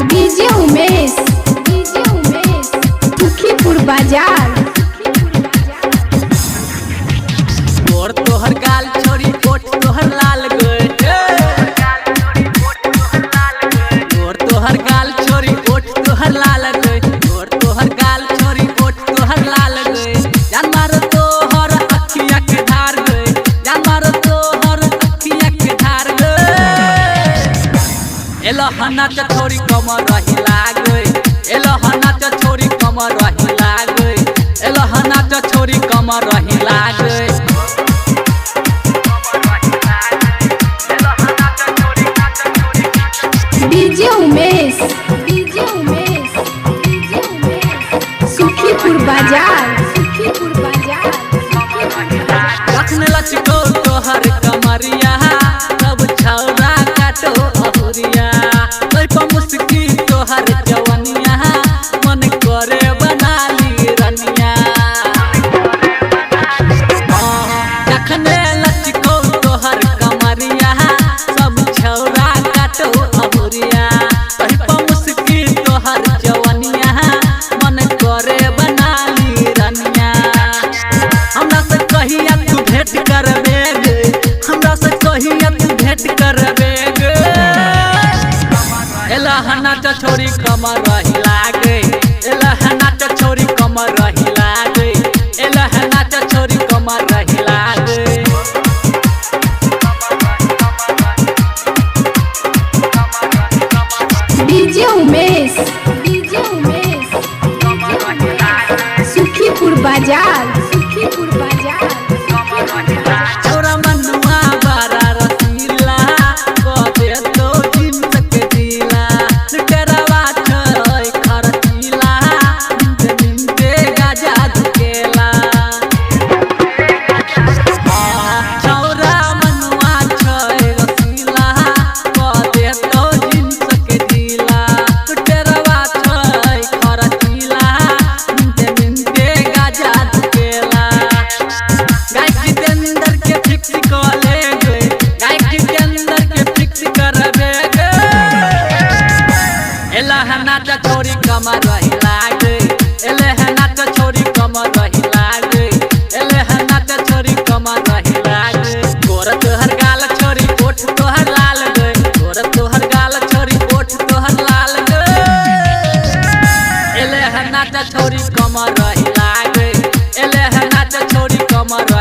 DJ Umesh Sukhipur बाजार। तोर तोहर गाल छोरी ओठ तोहर लाल गए। तोर तोहर गाल छोरी ओठ तोहर लाल गए। तोर तोहर गाल छोरी ओठ तोहर लाल गए। जान मारो तोहर अखिया के धार गए। जान मारो तोहर अखिया के धार गए। एलो हना च छोरी कमर रही लागे। एलो हना च छोरी कमर रही लागे। एलो हना च छोरी कमर रही लागे। डीजे उमेश सुखीपुर बाजार। रखने लचको तोहर कमरिया सब छौरा काटो अहुरिया। ओइ पर मुस्की तोहर जवनिया मन करे बनाली रनिया। रखने लचको तोहर कमरिया सब छौरा काटो अहुरिया। ओइ पर मुस्की तोहर जवनिया मन करे बनाली रनिया। हमरा से कहिया तू भेंट करबे गे। हमरा से कहिया तू भेंट करबे गे। एला हना च छोरी कमर रही लागे। एला हना च छोरी कमर रही लागे। एला हना च छोरी कमर रही लागे। डीजे उमेश सुखीपुर बाजार। छोरा मनुआ बारा रसीला कदे तो जिंद के दिला। लुटेरवा छोय खरचीला मिनते गाजा धकेला। छोरा मनुआ छोय रसीला कदे तो जिंद के दिला। लुटेरवा छोय खरचीला मिनते गाजा धकेला। गायक जितेंद्र के फिक्स कॉले गे। गायक जितेंद्र के फिक्स करबे गे। एला हना च छोरी कमर रही लागे। एले हना च छोरी कमर रही लागे। एले हना च छोरी कमर रही लागे। तोर तोहर गाल छोरी ओठ तोहर लाल गए। तोर तोहर गाल छोरी ओठ तोहर लाल गए। एले हना च छोरी कमर रही लागे। एले हना च छोरी कमर